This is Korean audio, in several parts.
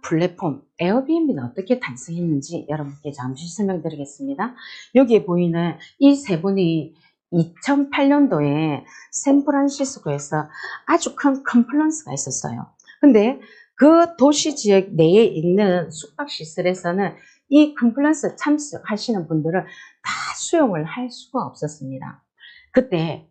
플랫폼 에어비앤비는 어떻게 탄생했는지 여러분께 잠시 설명드리겠습니다. 여기에 보이는 이 세 분이 2008년도에 샌프란시스코에서 아주 큰 컨퍼런스가 있었어요. 근데 그 도시 지역 내에 있는 숙박시설에서는 이 컨퍼런스 참석하시는 분들을 다 수용을 할 수가 없었습니다. 그때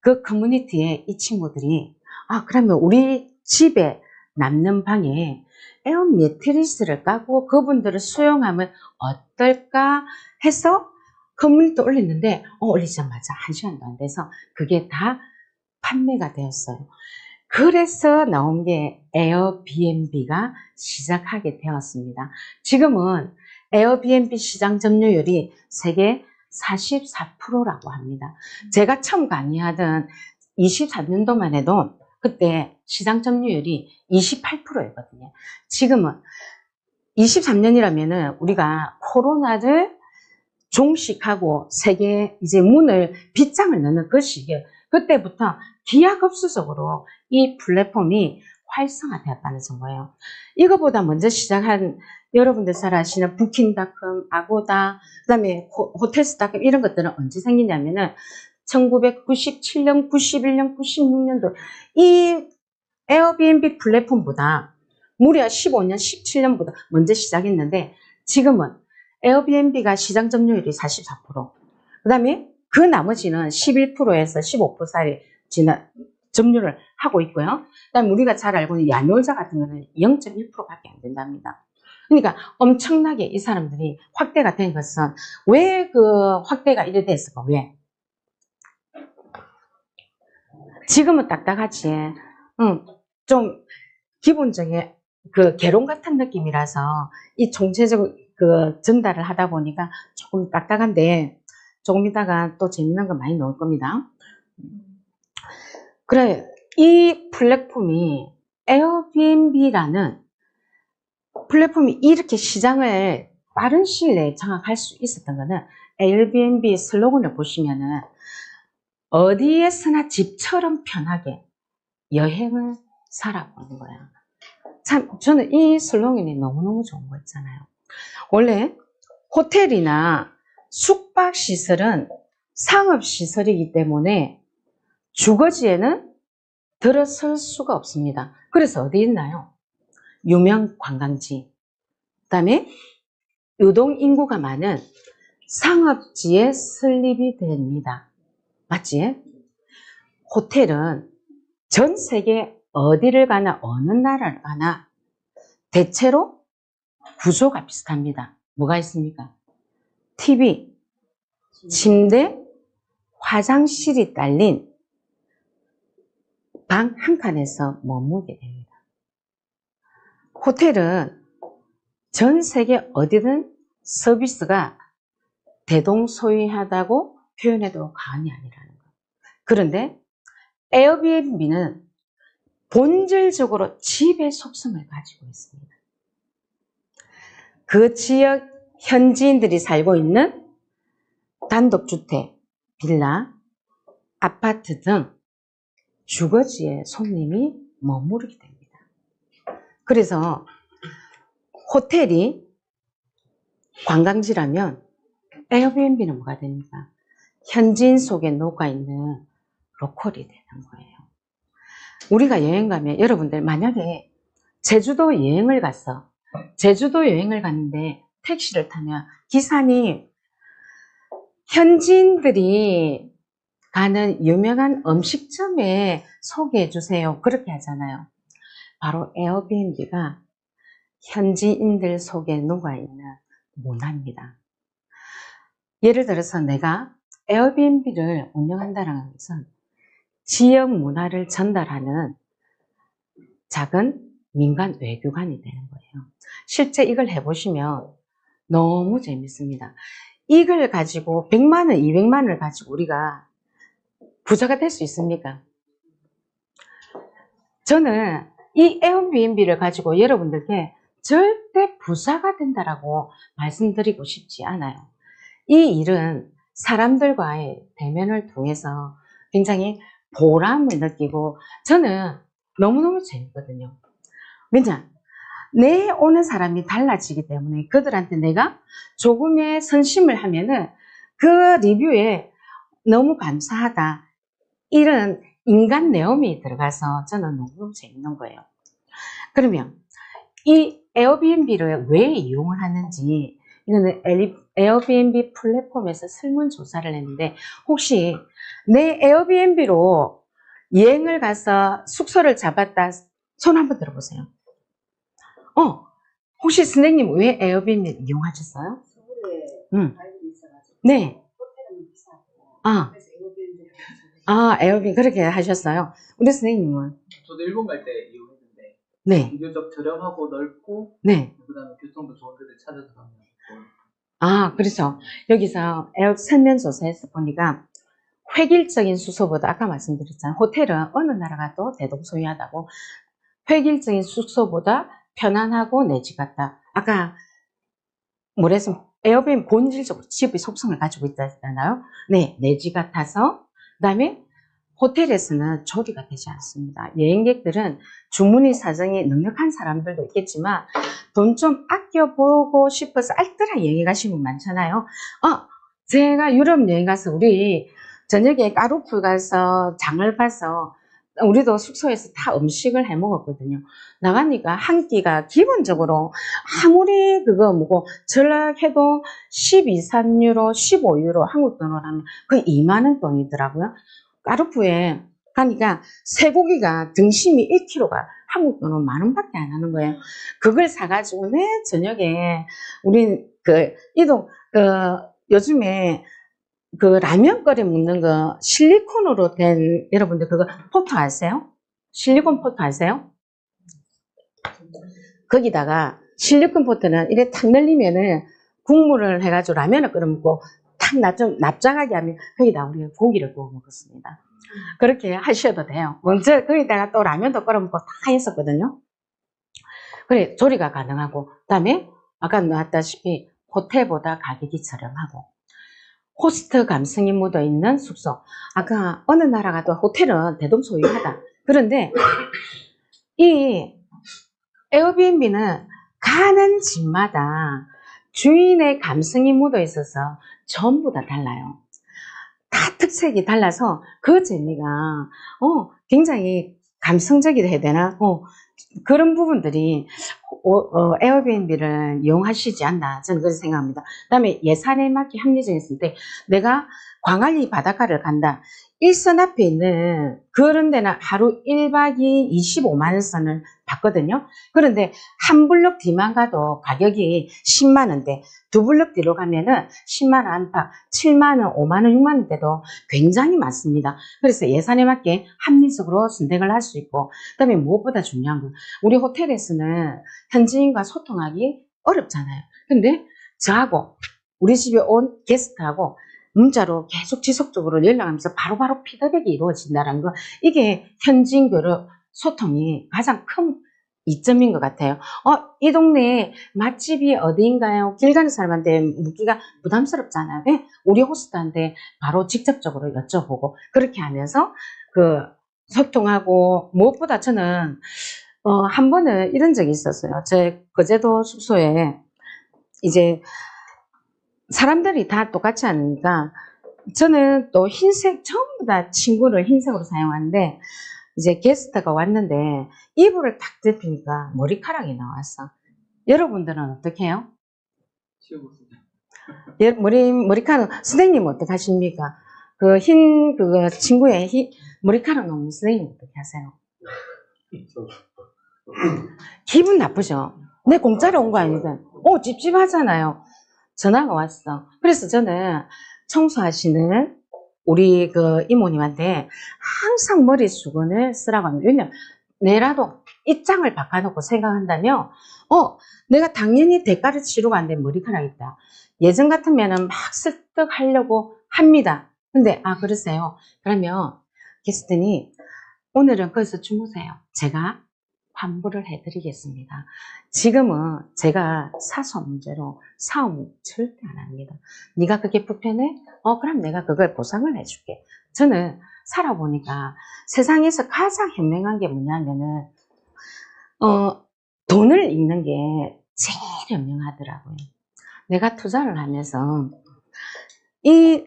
그 커뮤니티에 이 친구들이 그러면 우리 집에 남는 방에 에어 매트리스를 까고 그분들을 수용하면 어떨까 해서 커뮤니티 올렸는데 올리자마자 1시간도 안 돼서 그게 다 판매가 되었어요. 그래서 나온 게 에어비앤비가 시작하게 되었습니다. 지금은 에어비앤비 시장 점유율이 세계 44%라고 합니다. 제가 처음 강의하던 24년도만 해도 그때 시장 점유율이 28%였거든요. 지금은 23년이라면은 우리가 코로나를 종식하고 세계 이제 문을 빗장을 넣는 그 시기에 그때부터 기하급수적으로 이 플랫폼이 활성화되었다는 거예요. 이거보다 먼저 시작한 여러분들 잘 아시는 부킹닷컴, 아고다, 그 다음에 호텔스닷컴 이런 것들은 언제 생기냐면은 1997년, 91년, 96년도 이 에어비앤비 플랫폼보다 무려 15년, 17년보다 먼저 시작했는데 지금은 에어비앤비가 시장 점유율이 44%, 그 다음에 그 나머지는 11%에서 15% 사이 점유를 하고 있고요. 그 다음에 우리가 잘 알고 있는 야놀자 같은 거는 0.1%밖에 안 된답니다. 그러니까 엄청나게 이 사람들이 확대가 된 것은 왜 그 확대가 이래 됐을까? 왜? 지금은 딱딱하지. 좀 기본적인 그 개론 같은 느낌이라서 이 총체적 그 전달을 하다 보니까 조금 딱딱한데 조금 이따가 또 재밌는 거 많이 나올 겁니다. 그래, 이 플랫폼이 에어비앤비라는 플랫폼이 이렇게 시장을 빠른 시일 내에 장악할 수 있었던 거는 에어비앤비 슬로건을 보시면은 어디에서나 집처럼 편하게 여행을 살아보는 거야. 참 저는 이 슬로건이 너무너무 좋은 거 있잖아요. 원래 호텔이나 숙박시설은 상업시설이기 때문에 주거지에는 들어설 수가 없습니다. 그래서 어디 있나요? 유명 관광지, 그 다음에 유동인구가 많은 상업지에 설립이 됩니다. 맞지? 호텔은 전 세계 어디를 가나 어느 나라를 가나 대체로 구조가 비슷합니다. 뭐가 있습니까? TV, 침대, 화장실이 딸린 방 한 칸에서 머무게 됩니다. 호텔은 전 세계 어디든 서비스가 대동소이하다고 표현해도 과언이 아니라는 것. 그런데 에어비앤비는 본질적으로 집의 속성을 가지고 있습니다. 그 지역 현지인들이 살고 있는 단독주택, 빌라, 아파트 등 주거지에 손님이 머무르게 됩니다. 그래서 호텔이 관광지라면 에어비앤비는 뭐가 됩니까? 현지인 속에 녹아있는 로컬이 되는 거예요. 우리가 여행 가면 여러분들 만약에 제주도 여행을 갔어. 제주도 여행을 갔는데 택시를 타면 기사님 현지인들이 가는 유명한 음식점에 소개해 주세요. 그렇게 하잖아요. 바로 에어비앤비가 현지인들 속에 녹아있는 문화입니다. 예를 들어서 내가 에어비앤비를 운영한다는 것은 지역 문화를 전달하는 작은 민간 외교관이 되는 거예요. 실제 이걸 해보시면 너무 재밌습니다. 이걸 가지고 100만 원, 200만 원을 가지고 우리가 부자가 될 수 있습니까? 저는 이 에어비앤비를 가지고 여러분들께 절대 부자가 된다라고 말씀드리고 싶지 않아요. 이 일은 사람들과의 대면을 통해서 굉장히 보람을 느끼고 저는 너무너무 재밌거든요. 왜냐? 내 오는 사람이 달라지기 때문에 그들한테 내가 조금의 선심을 하면은 그 리뷰에 너무 감사하다. 이런 인간 내용이 들어가서 저는 너무 재밌는 거예요. 그러면 이 에어비앤비를 왜 이용을 하는지 이거는 에어비앤비 플랫폼에서 설문조사를 했는데 혹시 내 에어비앤비로 여행을 가서 숙소를 잡았다 손 한번 들어보세요. 혹시 선생님 왜 에어비앤비 이용하셨어요? 서울에 응. 아이들이 있어가지고 네. 호텔은 비싸고 그래서 에어비앤비를 에어비앤비 그렇게 하셨어요. 우리 선생님은? 저도 일본 갈 때 이용했는데 네. 비교적 저렴하고 넓고 네. 그다음에 교통도 좋은 데를 찾아서 가면 그렇죠. 여기서 설문조사에서 보니까 획일적인 숙소보다 아까 말씀드렸잖아요. 호텔은 어느 나라 가도 대동소이하다고 획일적인 숙소보다 편안하고 내 집 같다. 아까 뭐래서 에어비앤비 본질적으로 집의 속성을 가지고 있다잖아요. 네, 내 집 같아서. 그다음에 호텔에서는 조리가 되지 않습니다. 여행객들은 주문의 사정이 넉넉한 사람들도 있겠지만 돈 좀 아껴보고 싶어서 알뜰한 여행 가시는 분 많잖아요. 제가 유럽 여행 가서 우리 저녁에 까르푸 가서 장을 봐서 우리도 숙소에서 다 음식을 해 먹었거든요. 나가니까 한 끼가 기본적으로 아무리 그거 뭐고 전락해도 12, 3유로, 15유로 한국 돈으로 하면 거의 2만 원 돈이더라고요. 까르푸에 가니까 쇠고기가 등심이 1kg가 한국 돈으로 10,000원밖에 안 하는 거예요. 그걸 사가지고 내 저녁에 우리 요즘에 그 라면 끓여 먹는 거 실리콘으로 된 여러분들 그거 포트 아세요? 실리콘 포트 아세요? 거기다가 실리콘 포트는 이래 탁 늘리면은 국물을 해가지고 라면을 끓여 먹고 탁 좀 납작하게 하면 거기다 우리가 고기를 구워 먹었습니다. 그렇게 하셔도 돼요. 먼저 거기다가 또 라면도 끓여 먹고 다 했었거든요. 그래 조리가 가능하고 그다음에 아까 나왔다시피 호텔보다 가격이 저렴하고 호스트 감성이 묻어있는 숙소. 아까 어느 나라 가도 호텔은 대동소이하다. 그런데 이 에어비앤비는 가는 집마다 주인의 감성이 묻어있어서 전부 다 달라요. 다 특색이 달라서 그 재미가 굉장히 감성적이라 해야 되나? 그런 부분들이 에어비앤비를 이용하시지 않나 저는 그렇게 생각합니다. 그 다음에 예산에 맞게 합리적이었을 때 내가 광안리 바닷가를 간다. 일선 앞에 있는 그런 데는 하루 1박 2일 25만 원 선을 받거든요. 그런데 한 블럭 뒤만 가도 가격이 10만 원대, 두 블럭 뒤로 가면은 10만 원 안팎, 7만 원, 5만 원, 6만 원대도 굉장히 많습니다. 그래서 예산에 맞게 합리적으로 선택을 할 수 있고, 그다음에 무엇보다 중요한 건 우리 호텔에서는 현지인과 소통하기 어렵잖아요. 근데 저하고 우리 집에 온 게스트하고 문자로 계속 지속적으로 연락하면서 바로바로 피드백이 이루어진다는 거, 이게 현지인 교류 소통이 가장 큰 이점인 것 같아요. 이 동네에 맛집이 어디인가요? 길 가는 사람한테 묻기가 부담스럽잖아요. 네? 우리 호스트한테 바로 직접적으로 여쭤보고 그렇게 하면서 소통하고 무엇보다 저는 한 번은 이런 적이 있었어요. 제 거제도 숙소에 이제 사람들이 다 똑같지 않으니까 저는 또 흰색 전부 다 친구를 흰색으로 사용하는데 이제 게스트가 왔는데 이불을 탁 덮으니까 머리카락이 나왔어. 여러분들은 어떻게 해요? 치워보습니다. 머리카락 선생님 어떻게 하십니까? 그거 친구의 머리카락 나오면 선생님 어떻게 하세요? 기분 나쁘죠? 내 공짜로 온 거 아닌데 찝찝하잖아요. 전화가 왔어. 그래서 저는 청소하시는 우리 이모님한테 항상 머리 수건을 쓰라고 합니다. 왜냐면 내라도 입장을 바꿔놓고 생각한다면 내가 당연히 대가를 치르고 안 된 머리카락이 있다. 예전 같으면은 막 습득하려고 합니다. 근데 그러세요. 그러면 게스트니 오늘은 거기서 주무세요. 제가 환불을 해드리겠습니다. 지금은 제가 사소 문제로 싸움 절대 안 합니다. 네가 그게 불편해? 그럼 내가 그걸 보상을 해줄게. 저는 살아보니까 세상에서 가장 현명한 게 뭐냐면은 돈을 잃는 게 제일 현명하더라고요. 내가 투자를 하면서 이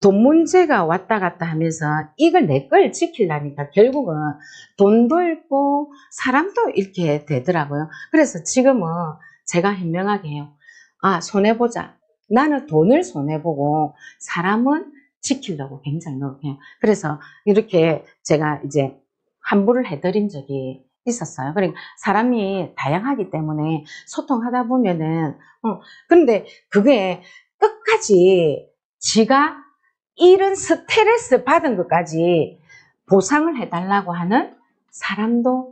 돈 문제가 왔다 갔다 하면서 이걸 내 걸 지키려니까 결국은 돈도 잃고 사람도 잃게 되더라고요. 그래서 지금은 제가 현명하게 해요. 아, 손해보자. 나는 돈을 손해보고 사람은 지키려고 굉장히 노력해요. 그래서 이렇게 제가 이제 환불을 해드린 적이 있었어요. 그러니까 사람이 다양하기 때문에 소통하다 보면은, 근데 그게 끝까지 지가 이런 스트레스 받은 것까지 보상을 해달라고 하는 사람도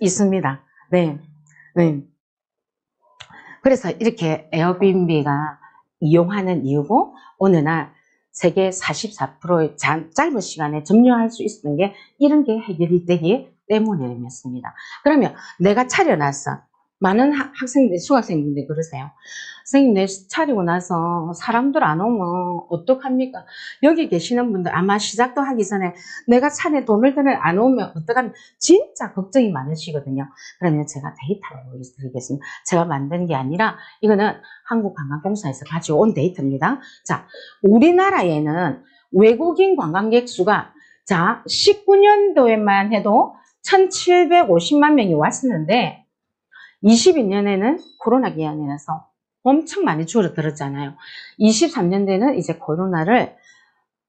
있습니다. 네. 네. 그래서 이렇게 에어비앤비가 이용하는 이유고, 어느 날 세계 44%의 짧은 시간에 점유할 수 있었던 게 이런 게 해결이 되기 때문이었습니다. 그러면 내가 차려놨어. 많은 학생들, 수학생분들이 그러세요. 선생님, 내 차리고 나서 사람들 안 오면 어떡합니까? 여기 계시는 분들 아마 시작도 하기 전에 내가 차례 돈을 드는 안 오면 어떡하면 진짜 걱정이 많으시거든요. 그러면 제가 데이터를 보여드리겠습니다. 제가 만든 게 아니라 이거는 한국관광공사에서 가져온 데이터입니다. 자, 우리나라에는 외국인 관광객 수가 자 19년도에만 해도 1750만 명이 왔었는데 22년에는 코로나 기간이라서 엄청 많이 줄어들었잖아요. 23년도에는 이제 코로나를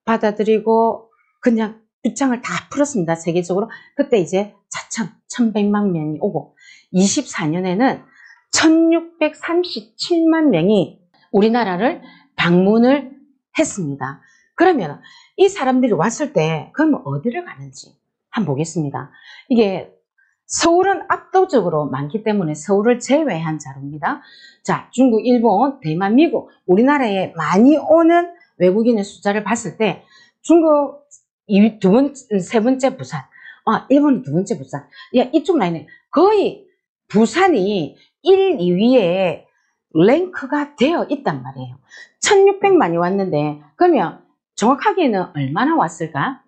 받아들이고 그냥 빗장을 다 풀었습니다. 세계적으로. 그때 이제 차츰 1100만 명이 오고 24년에는 1637만 명이 우리나라를 방문을 했습니다. 그러면 이 사람들이 왔을 때 그러면 어디를 가는지 한번 보겠습니다. 이게 서울은 압도적으로 많기 때문에 서울을 제외한 자료입니다. 자, 중국, 일본, 대만, 미국, 우리나라에 많이 오는 외국인의 숫자를 봤을 때 중국 세 번째 부산, 일본이 두 번째 부산. 야, 이쪽 라인에 거의 부산이 1, 2위에 랭크가 되어 있단 말이에요. 1600만이 왔는데 그러면 정확하게는 얼마나 왔을까?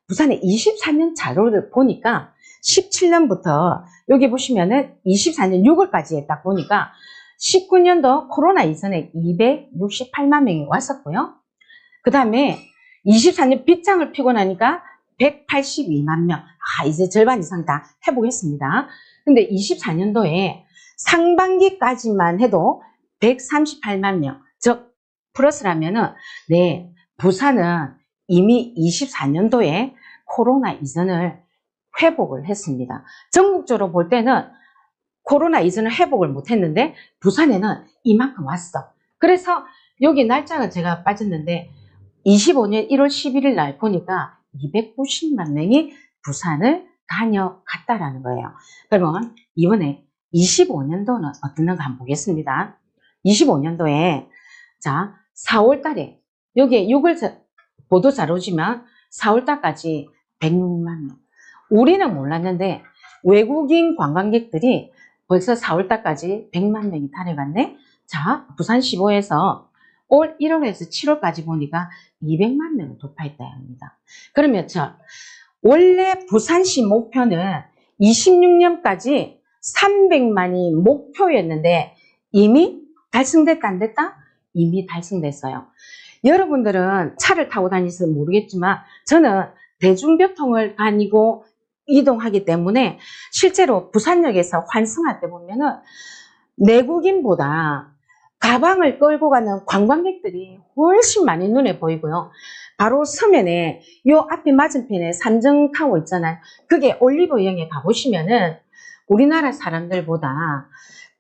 부산의 24년 자료를 보니까 17년부터 여기 보시면은 24년 6월까지 딱 보니까 19년도 코로나 이전에 268만 명이 왔었고요. 그 다음에 24년 빗장을 피고 나니까 182만 명. 이제 절반 이상 다 회복했습니다. 근데 24년도에 상반기까지만 해도 138만 명. 즉, 플러스라면은, 네, 부산은 이미 24년도에 코로나 이전을 회복을 했습니다. 전국적으로 볼 때는 코로나 이전을 회복을 못했는데 부산에는 이만큼 왔어. 그래서 여기 날짜가 제가 빠졌는데 25년 1월 11일 날 보니까 290만 명이 부산을 다녀갔다라는 거예요. 그러면 이번에 25년도는 어떻는가 한번 보겠습니다. 25년도에 자 4월 달에 여기에 6월 보도 자료지만 4월 달까지 106만 명. 우리는 몰랐는데 외국인 관광객들이 벌써 4월 달까지 100만 명이 다녀갔네. 자, 부산15에서 올 1월에서 7월까지 보니까 200만 명을 돌파했다 합니다. 그러면 원래 부산시 목표는 26년까지 300만이 목표였는데 이미 달성됐다 안 됐다? 이미 달성됐어요. 여러분들은 차를 타고 다니셔서 모르겠지만 저는 대중교통을 다니고 이동하기 때문에 실제로 부산역에서 환승할 때 보면은 내국인보다 가방을 끌고 가는 관광객들이 훨씬 많이 눈에 보이고요. 바로 서면에 요 앞에 맞은편에 삼정타워 있잖아요. 그게 올리브영에 가보시면은 우리나라 사람들보다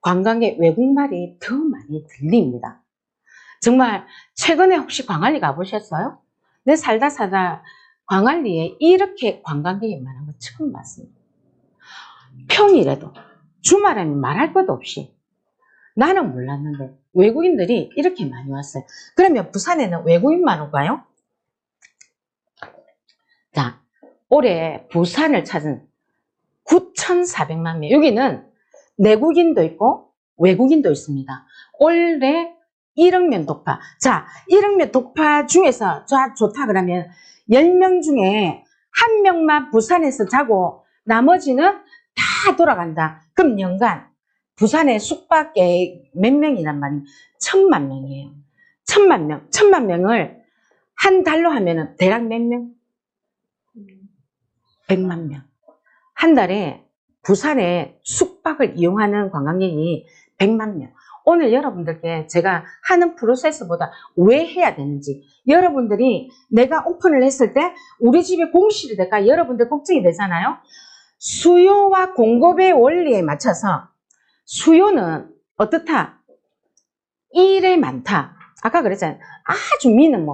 관광객 외국말이 더 많이 들립니다. 정말 최근에 혹시 광안리 가보셨어요? 내 살다 광안리에 이렇게 관광객이 많은 거 처음 봤습니다. 평일에도 주말에는 말할 것도 없이 나는 몰랐는데 외국인들이 이렇게 많이 왔어요. 그러면 부산에는 외국인만 올까요? 자, 올해 부산을 찾은 9,400만 명. 여기는 내국인도 있고 외국인도 있습니다. 올해 1억 명 돌파. 자, 1억 명 돌파 중에서 좋다 그러면 10명 중에 1명만 부산에서 자고 나머지는 다 돌아간다. 그럼 연간 부산의 숙박계 몇 명이란 말입니다. 1000만 명이에요. 1000만 명. 1000만 명을 한 달로 하면은 대략 몇 명? 100만 명. 한 달에 부산에 숙박을 이용하는 관광객이 100만 명. 오늘 여러분들께 제가 하는 프로세스보다 왜 해야 되는지, 여러분들이 내가 오픈을 했을 때 우리 집에 공실이 될까 여러분들 걱정이 되잖아요. 수요와 공급의 원리에 맞춰서 수요는 어떻다? 일에 많다. 아까 그랬잖아요. 아주 미는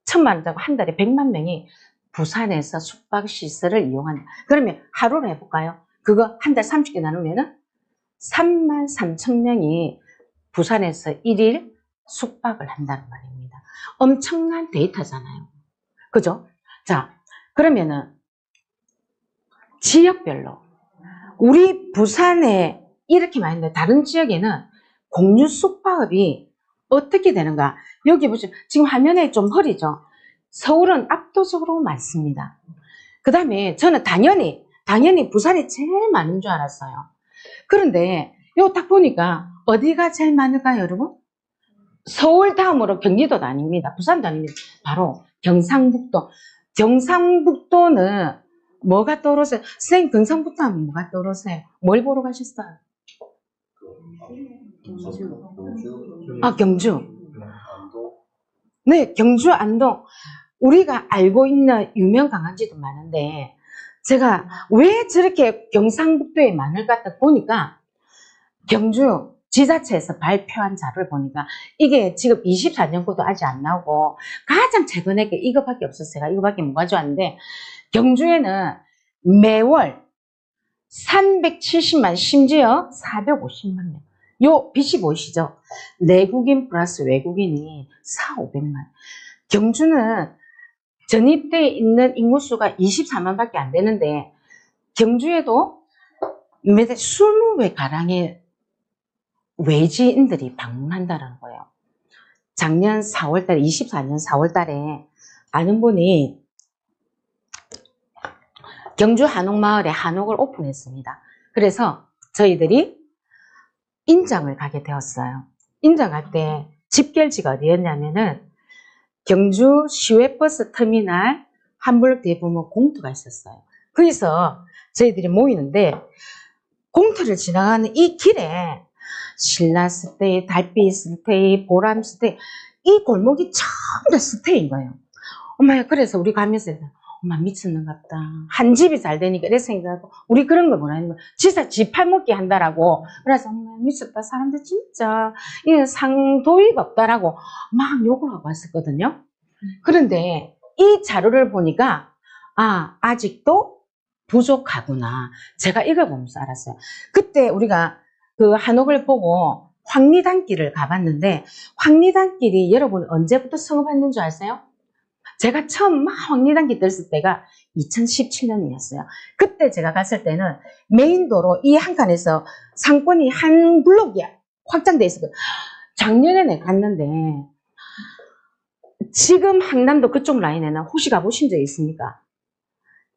1000만 원짜리 한 달에 100만 명이 부산에서 숙박시설을 이용한다. 그러면 하루로 해볼까요? 그거 한 달 30개 나누면은 33,000명이 부산에서 1일 숙박을 한다는 말입니다. 엄청난 데이터잖아요. 그죠? 자, 그러면은 지역별로 우리 부산에 이렇게 많이 있는데 다른 지역에는 공유 숙박업이 어떻게 되는가? 여기 보시면 지금 화면에 좀 흐리죠? 서울은 압도적으로 많습니다. 그 다음에 저는 당연히 부산이 제일 많은 줄 알았어요. 그런데 이거 딱 보니까 어디가 제일 많을까요, 여러분? 서울 다음으로 경기도도 아닙니다. 부산도 아닙니다. 바로 경상북도. 경상북도는 뭐가 떠오르세요? 선생님, 경상북도 하면 뭐가 떠오르세요? 뭘 보러 가셨어요? 아, 경주. 네, 경주, 안동. 우리가 알고 있는 유명 관광지도 많은데, 제가 왜 저렇게 경상북도에 많을까 딱 보니까, 경주 지자체에서 발표한 자료를 보니까, 이게 지금 24년도도 아직 안 나오고, 가장 최근에 게 이거밖에 없었어요. 이거밖에 못 가져왔는데, 경주에는 매월 370만, 심지어 450만 명. 요 빛이 보이시죠? 내국인 플러스 외국인이 4,500만. 경주는 전입대에 있는 인구수가 24만 밖에 안 되는데, 경주에도 매달 20배 가량의 외지인들이 방문한다는 거예요. 작년 4월달에, 24년 4월달에 아는 분이 경주 한옥마을에 한옥을 오픈했습니다. 그래서 저희들이 인장을 가게 되었어요. 인장할 때 집결지가 어디였냐면은 경주 시외버스 터미널 한블록 뒤에 보면 공터가 있었어요. 거기서 저희들이 모이는데 공터를 지나가는 이 길에 신라 스테이, 달빛 스테이, 보람 스테이, 이 골목이 전부 다 스테이인 거예요. 엄마야, 그래서 우리 가면서 엄마 미쳤는갑다. 한 집이 잘 되니까 이래 생각하고 우리 그런 거 뭐라 하는 거야. 지사 집 팔먹기 한다라고. 그래서 엄마 미쳤다. 사람들 진짜 이게 상도입 없다라고 막 욕을 하고 왔었거든요. 그런데 이 자료를 보니까 아직도 부족하구나. 제가 이걸 보면서 알았어요. 그때 우리가 그 한옥을 보고 황리단길을 가봤는데 황리단길이 여러분 언제부터 성업했는 줄 아세요? 제가 처음 막 황리단길 떴을 때가 2017년이었어요. 그때 제가 갔을 때는 메인도로 이 한 칸에서 상권이 한 블록이 확장돼 있었거든요. 작년에 내가 갔는데 지금 항남도 그쪽 라인에는 혹시 가보신 적 있습니까?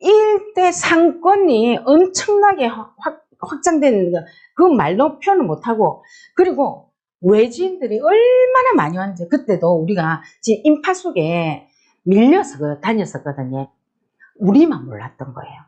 일대 상권이 엄청나게 확장되는 거, 그 말로 표현을 못하고, 그리고 외지인들이 얼마나 많이 왔는지, 그때도 우리가 지금 인파 속에 밀려서 다녔었거든요. 우리만 몰랐던 거예요.